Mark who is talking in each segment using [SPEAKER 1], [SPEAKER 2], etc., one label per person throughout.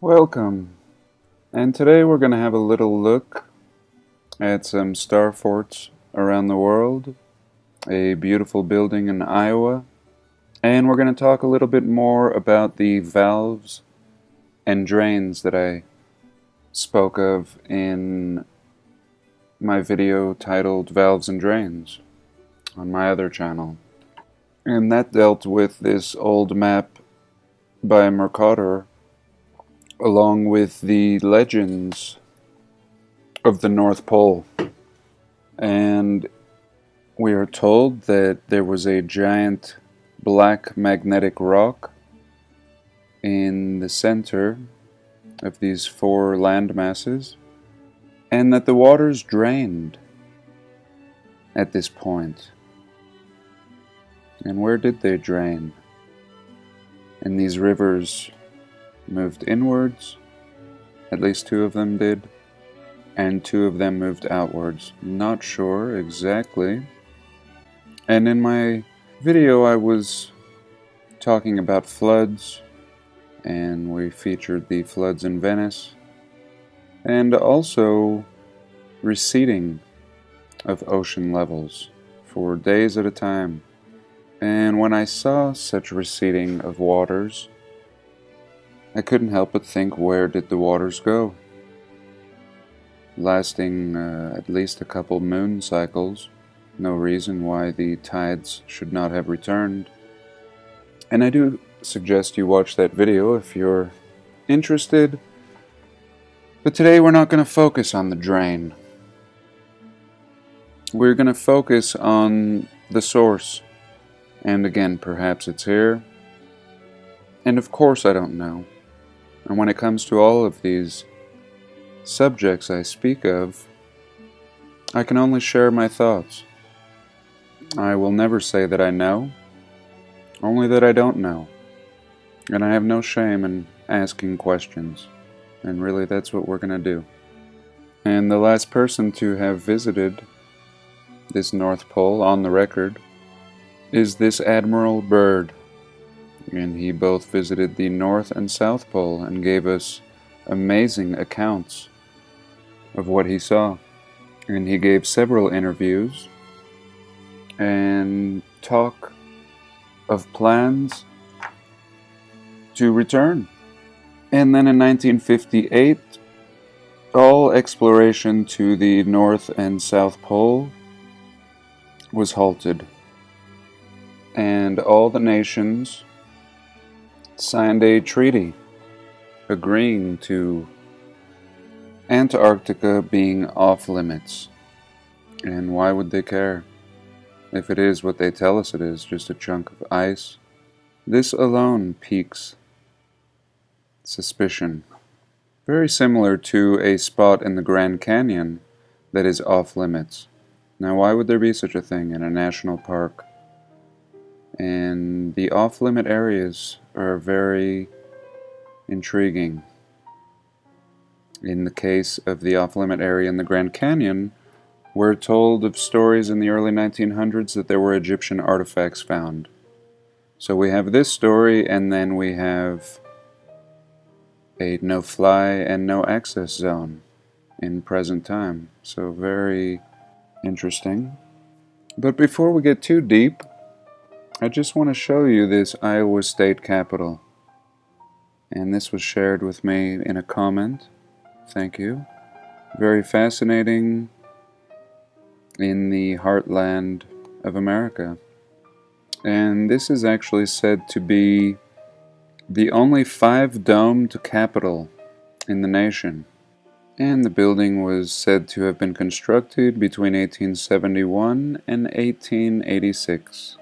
[SPEAKER 1] Welcome, and today we're going to have a little look at some star forts around the world, a beautiful building in Iowa, and we're going to talk a little bit more about the valves and drains that I spoke of in my video titled Valves and Drains on my other channel. And that dealt with this old map by Mercator along with the legends of the North Pole. And we are told that there was a giant black magnetic rock in the center of these four land masses, and that the waters drained at this point. And where did they drain? And these rivers moved inwards, at least two of them did, and two of them moved outwards. Not sure exactly. And in my video I was talking about floods, and we featured the floods in Venice, and also receding of ocean levels for days at a time. And when I saw such receding of waters, I couldn't help but think, where did the waters go? Lasting at least a couple moon cycles, no reason why the tides should not have returned. And I do suggest you watch that video if you're interested. But today we're not going to focus on the drain. We're going to focus on the source. And again, perhaps it's here. And of course I don't know. And when it comes to all of these subjects I speak of, I can only share my thoughts. I will never say that I know, only that I don't know. And I have no shame in asking questions. And really that's what we're going to do. And the last person to have visited this North Pole on the record is this Admiral Byrd. And he both visited the North and South Pole and gave us amazing accounts of what he saw. And he gave several interviews and talk of plans to return. And then in 1958, all exploration to the North and South Pole was halted. And all the nations signed a treaty agreeing to Antarctica being off limits. And why would they care? If it is what they tell us it is, just a chunk of ice, this alone piques suspicion. Very similar to a spot in the Grand Canyon that is off limits. Now, why would there be such a thing in a national park? And the off-limit areas are very intriguing. In the case of the off-limit area in the Grand Canyon, we're told of stories in the early 1900s that there were Egyptian artifacts found. So we have this story, and then we have a no-fly and no-access zone in present time. So very interesting. But before we get too deep, I just want to show you this Iowa State Capitol. And this was shared with me in a comment. Thank you. Very fascinating in the heartland of America. And this is actually said to be the only 5-domed capitol in the nation. And the building was said to have been constructed between 1871 and 1886.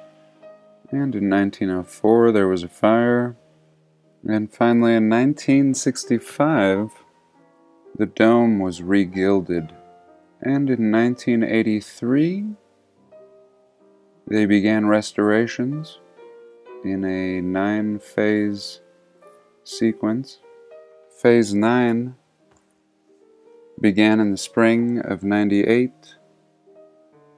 [SPEAKER 1] And in 1904 there was a fire, and finally in 1965 the dome was re-gilded, and in 1983 they began restorations in a 9-phase sequence. Phase 9 began in the spring of '98,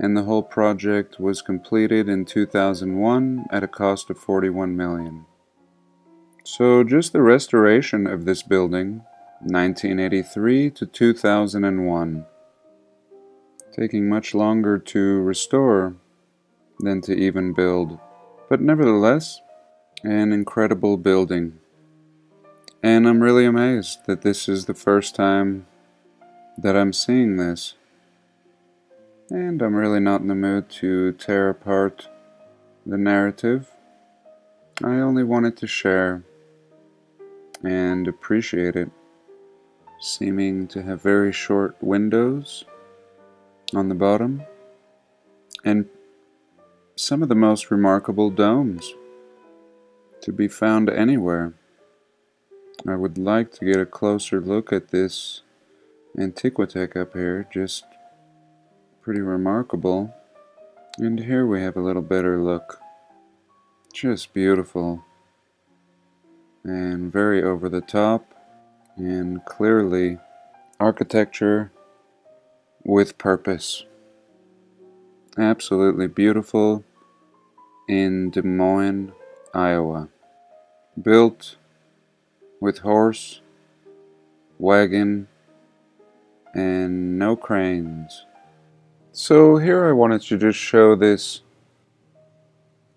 [SPEAKER 1] and the whole project was completed in 2001 at a cost of $41 million. So just the restoration of this building, 1983 to 2001, taking much longer to restore than to even build. But nevertheless, an incredible building. And I'm really amazed that this is the first time that I'm seeing this. And I'm really not in the mood to tear apart the narrative. I only wanted to share and appreciate it, seeming to have very short windows on the bottom, and some of the most remarkable domes to be found anywhere. I would like to get a closer look at this Antiquitech up here, just pretty remarkable. And here we have a little better look. Just beautiful. And very over the top. And clearly architecture with purpose. Absolutely beautiful in Des Moines, Iowa. Built with horse, wagon, and no cranes. So here I wanted to just show this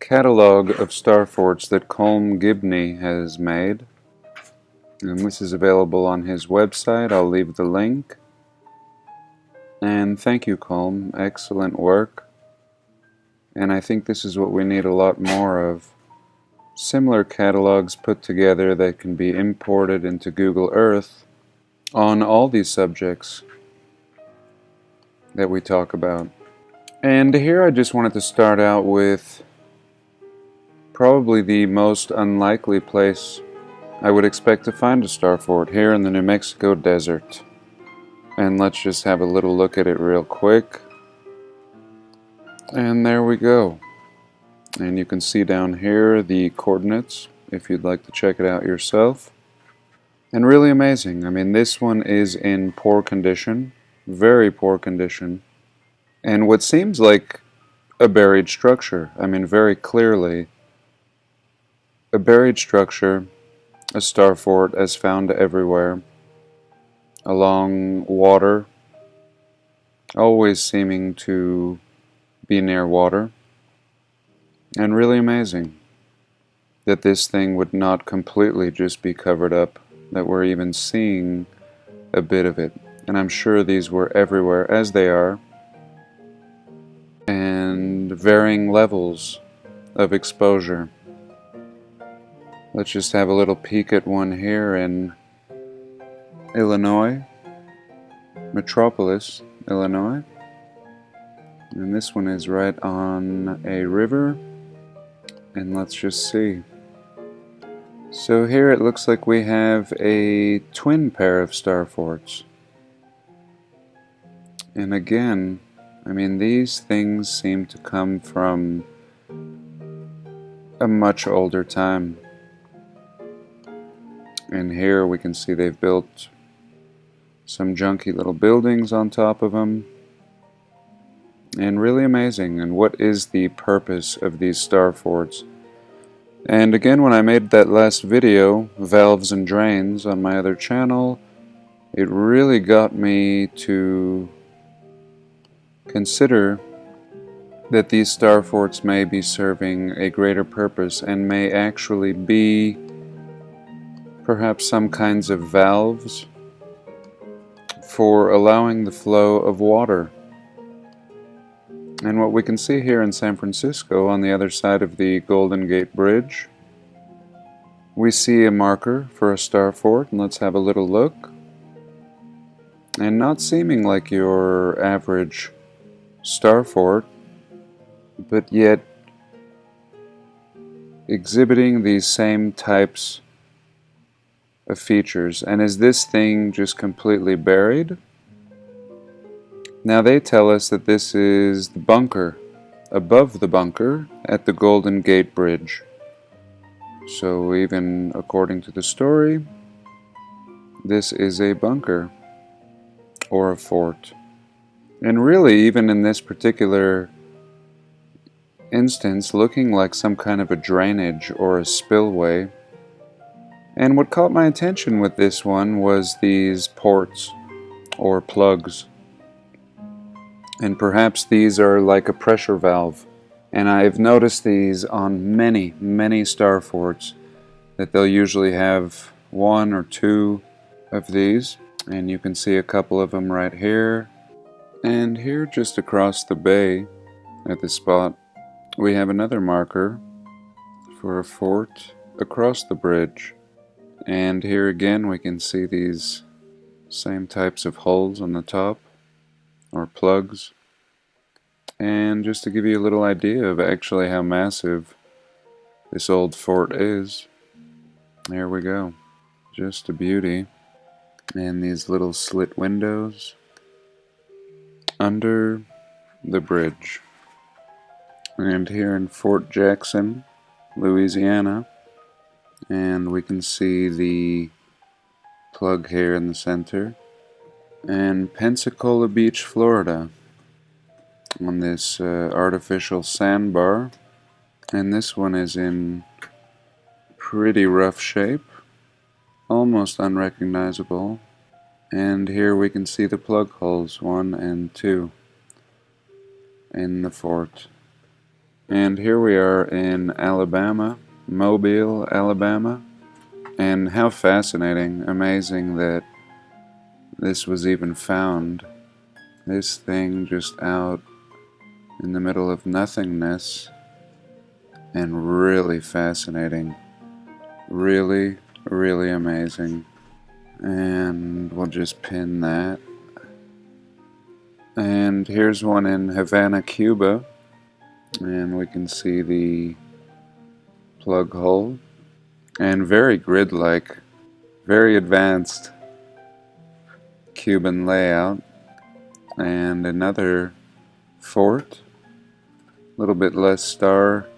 [SPEAKER 1] catalog of star forts that Colm Gibney has made. And this is available on his website. I'll leave the link. And thank you, Colm. Excellent work. And I think this is what we need a lot more of. Similar catalogs put together that can be imported into Google Earth on all these subjects that we talk about. And here I just wanted to start out with probably the most unlikely place I would expect to find a star fort, here in the New Mexico desert. And let's just have a little look at it real quick. And there we go. And you can see down here the coordinates if you'd like to check it out yourself. And really amazing. I mean, this one is in poor condition, very poor condition. And what seems like a buried structure. I mean, very clearly a buried structure, a star fort as found everywhere, along water, always seeming to be near water. And really amazing that this thing would not completely just be covered up, that we're even seeing a bit of it. And I'm sure these were everywhere, as they are, and varying levels of exposure. Let's just have a little peek at one here in Illinois, Metropolis, Illinois. And this one is right on a river. And let's just see. So here it looks like we have a twin pair of star forts. And again, I mean, these things seem to come from a much older time. And here we can see they've built some junky little buildings on top of them. And really amazing. And what is the purpose of these star forts? And again, when I made that last video, Valves and Drains, on my other channel, it really got me to consider that these star forts may be serving a greater purpose and may actually be perhaps some kinds of valves for allowing the flow of water. And what we can see here in San Francisco, on the other side of the Golden Gate Bridge, we see a marker for a star fort, and let's have a little look. And not seeming like your average star fort, but yet exhibiting these same types of features. And is this thing just completely buried? Now they tell us that this is the bunker, above the bunker at the Golden Gate Bridge. So even according to the story, this is a bunker or a fort. And really, even in this particular instance, looking like some kind of a drainage or a spillway. And what caught my attention with this one was these ports, or plugs. And perhaps these are like a pressure valve. And I've noticed these on many, many star forts, that they'll usually have one or two of these. And you can see a couple of them right here. And here just across the bay at the spot, we have another marker for a fort across the bridge. And here again we can see these same types of holes on the top, or plugs. And just to give you a little idea of actually how massive this old fort is, there we go. Just a beauty. And these little slit windows under the bridge. And here in Fort Jackson, Louisiana, and we can see the plug here in the center. And Pensacola Beach, Florida, on this artificial sandbar. And this one is in pretty rough shape, almost unrecognizable. And here we can see the plug holes 1 and 2 in the fort. And here we are in Alabama, Mobile, Alabama. And how fascinating, amazing that this was even found. This thing just out in the middle of nothingness, and really fascinating. Really, really amazing. And we'll just pin that. And here's one in Havana, Cuba. And we can see the plug hole. And very grid-like, very advanced Cuban layout. And another fort, a little bit less star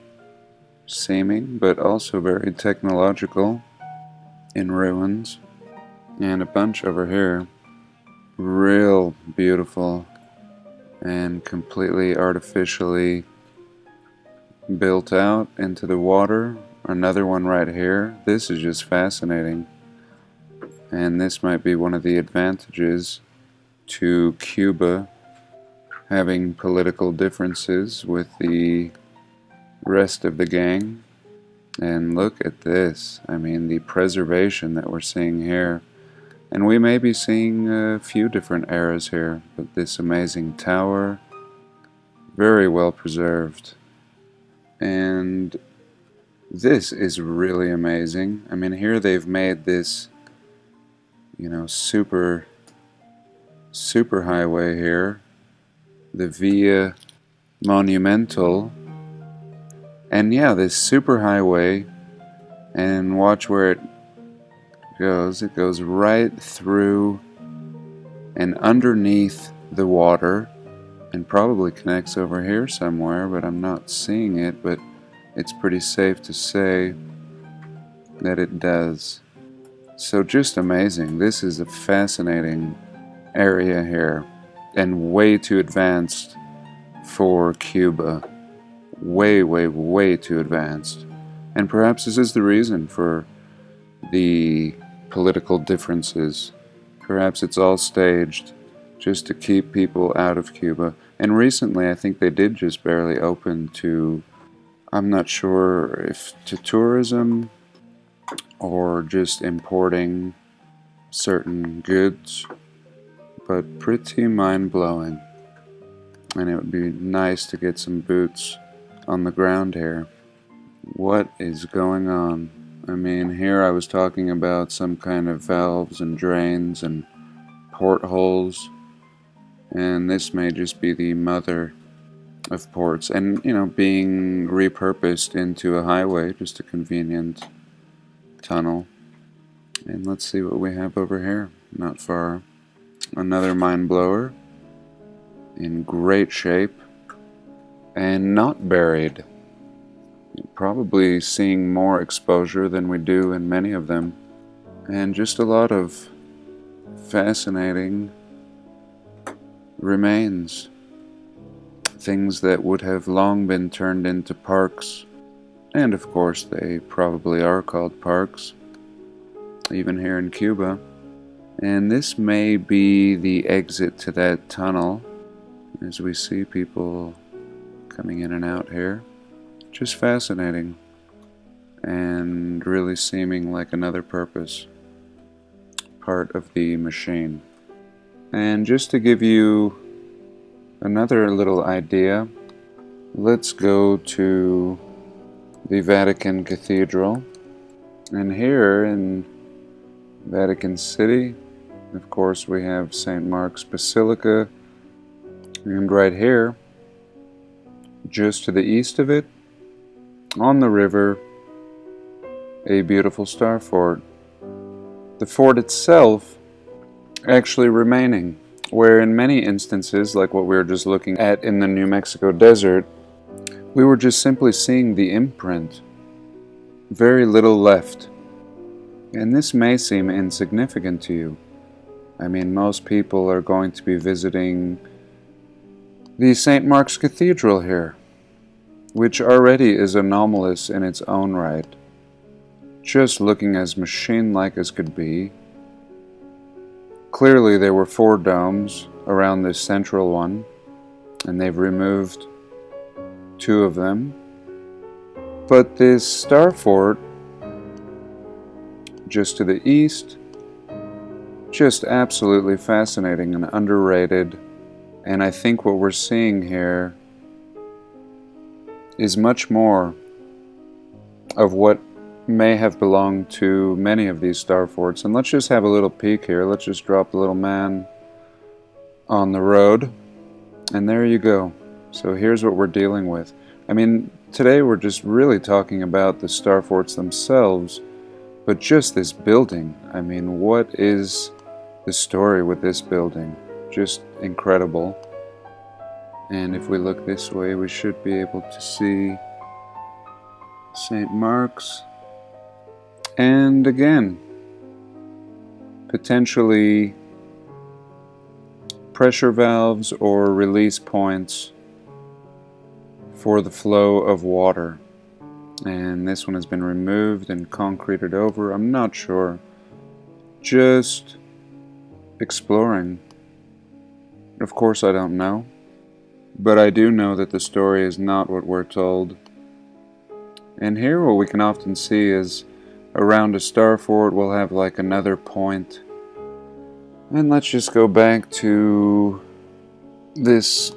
[SPEAKER 1] seeming, but also very technological, in ruins. And a bunch over here, real beautiful and completely artificially built out into the water. Another one right here. This is just fascinating, and this might be one of the advantages to Cuba having political differences with the rest of the gang. And look at this, I mean, the preservation that we're seeing here. And we may be seeing a few different eras here, but this amazing tower, very well preserved. And this is really amazing. I mean, here they've made this, you know, super highway here, the Via Monumental. And yeah, this super highway, and watch where it goes. It goes right through and underneath the water, and probably connects over here somewhere, but I'm not seeing it, but it's pretty safe to say that it does. So just amazing. This is a fascinating area here, and way too advanced for Cuba. Way, way, way too advanced. And perhaps this is the reason for the political differences. Perhaps it's all staged just to keep people out of Cuba. And recently I think they did just barely open to, I'm not sure if to tourism or just importing certain goods, but pretty mind-blowing. And it would be nice to get some boots on the ground here. What is going on? I mean, here I was talking about some kind of valves and drains and portholes, and this may just be the mother of ports, and, you know, being repurposed into a highway, just a convenient tunnel. And let's see what we have over here, not far. Another mine blower in great shape and not buried. Probably seeing more exposure than we do in many of them, and just a lot of fascinating remains, things that would have long been turned into parks, and of course they probably are called parks. even here in Cuba. And this may be the exit to that tunnel, as we see people coming in and out here. Just fascinating, and really seeming like another purpose, part of the machine. And just to give you another little idea, let's go to the Vatican Cathedral. And here in Vatican City, of course, we have St. Mark's Basilica, and right here, just to the east of it, on the river, a beautiful star fort. The fort itself actually remaining, where in many instances, like what we were just looking at in the New Mexico desert, we were just simply seeing the imprint. Very little left. And this may seem insignificant to you. I mean, most people are going to be visiting the St. Mark's Cathedral here, which already is anomalous in its own right. Just looking as machine-like as could be. Clearly there were 4 domes around this central one, and they've removed 2 of them. But this star fort, just to the east, just absolutely fascinating and underrated. And I think what we're seeing here is much more of what may have belonged to many of these star forts. And let's just have a little peek here. Let's just drop the little man on the road. And there you go. So here's what we're dealing with. I mean, today we're just really talking about the star forts themselves, but just this building. I mean, what is the story with this building? Just incredible. And if we look this way, we should be able to see St. Mark's. And again, potentially pressure valves or release points for the flow of water. And this one has been removed and concreted over. I'm not sure. Just exploring. Of course I don't know. But I do know that the story is not what we're told. And here what we can often see is around a star fort we'll have like another point. And let's just go back to this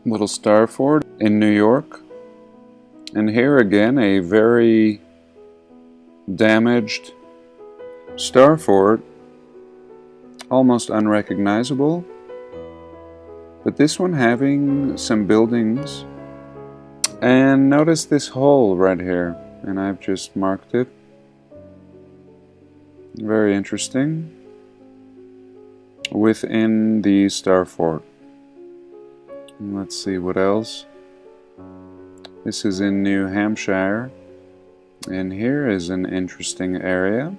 [SPEAKER 1] little star fort in New York. And here again a very damaged star fort, almost unrecognizable. But this one having some buildings. And notice this hole right here, and I've just marked it. Very interesting. Within the star fort. And let's see what else. This is in New Hampshire, and here is an interesting area.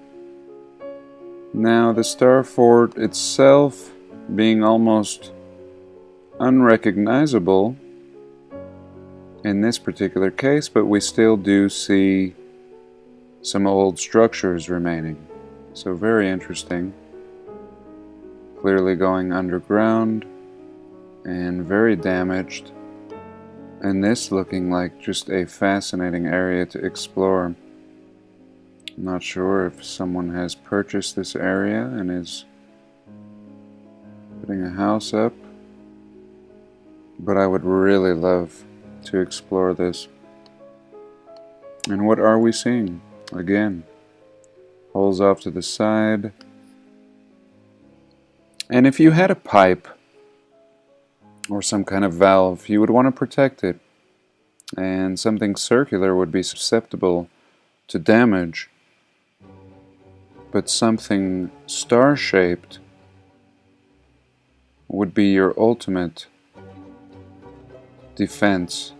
[SPEAKER 1] Now the star fort itself being almost unrecognizable in this particular case, but we still do see some old structures remaining. So very interesting. Clearly going underground and very damaged. And this looking like just a fascinating area to explore. I'm not sure if someone has purchased this area and is putting a house up, but I would really love to explore this. And what are we seeing? Again, holes off to the side. And if you had a pipe or some kind of valve, you would want to protect it. And something circular would be susceptible to damage. But something star-shaped would be your ultimate defense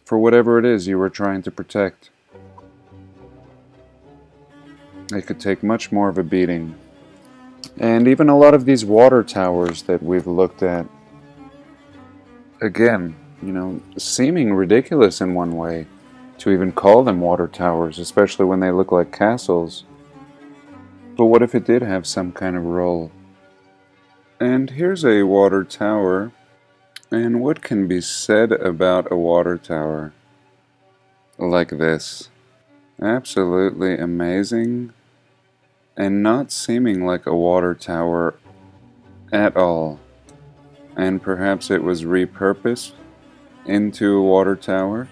[SPEAKER 1] for whatever it is you were trying to protect. It could take much more of a beating. And even a lot of these water towers that we've looked at, again, you know, seeming ridiculous in one way to even call them water towers, especially when they look like castles. But what if it did have some kind of role? And here's a water tower. And what can be said about a water tower like this? Absolutely amazing, and not seeming like a water tower at all. And perhaps it was repurposed into a water tower,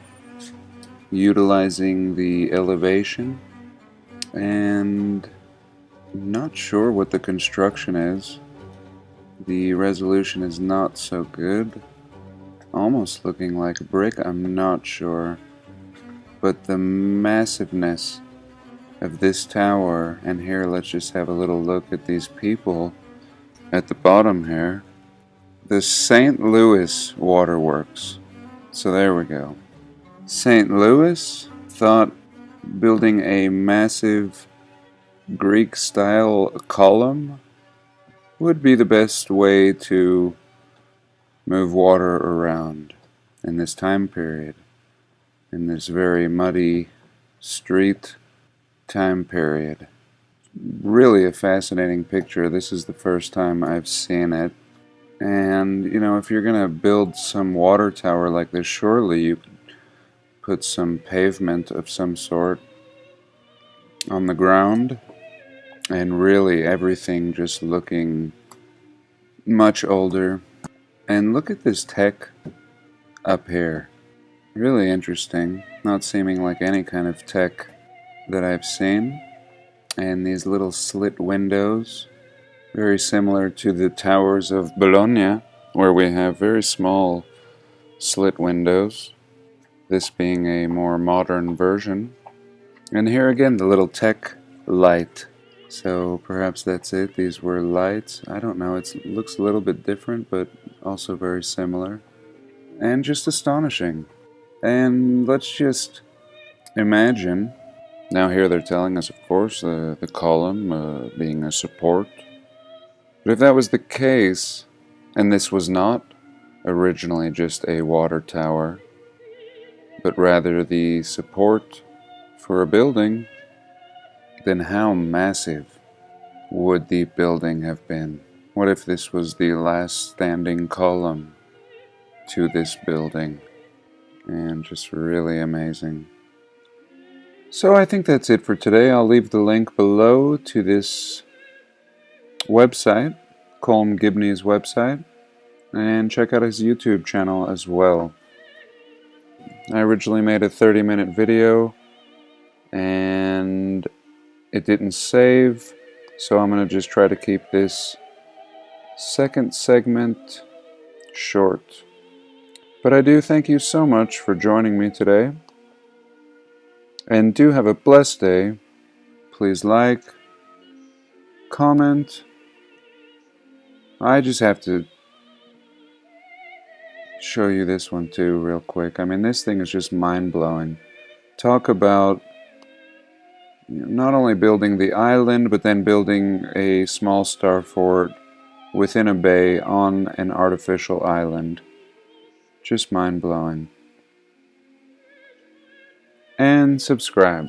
[SPEAKER 1] utilizing the elevation, and not sure what the construction is. The resolution is not so good. Almost looking like brick, I'm not sure. But the massiveness of this tower, and here let's just have a little look at these people at the bottom here. The St. Louis Waterworks. So there we go. St. Louis thought building a massive Greek-style column would be the best way to move water around in this time period, in this very muddy street time period. Really a fascinating picture. This is the first time I've seen it. And, you know, if you're going to build some water tower like this, surely you could put some pavement of some sort on the ground, and really everything just looking much older. And look at this tech up here. Really interesting. Not seeming like any kind of tech that I've seen. And these little slit windows, very similar to the towers of Bologna, where we have very small slit windows, this being a more modern version. And here again, the little tech light. So perhaps that's it. These were lights. I don't know. It looks a little bit different, but also very similar. And just astonishing. And let's just imagine. Now here they're telling us, of course, the column being a support. But if that was the case, and this was not originally just a water tower, but rather the support for a building, then how massive would the building have been? What if this was the last standing column to this building? And just really amazing. So I think that's it for today. I'll leave the link below to this website, Colm Gibney's website, and check out his YouTube channel as well. I originally made a 30-minute video and it didn't save, so I'm going to just try to keep this second segment short. But I do thank you so much for joining me today, and do have a blessed day. Please like, comment. I just have to show you this one too real quick. I mean, this thing is just mind-blowing. Talk about not only building the island, but then building a small star fort within a bay on an artificial island. Just mind-blowing. And subscribe.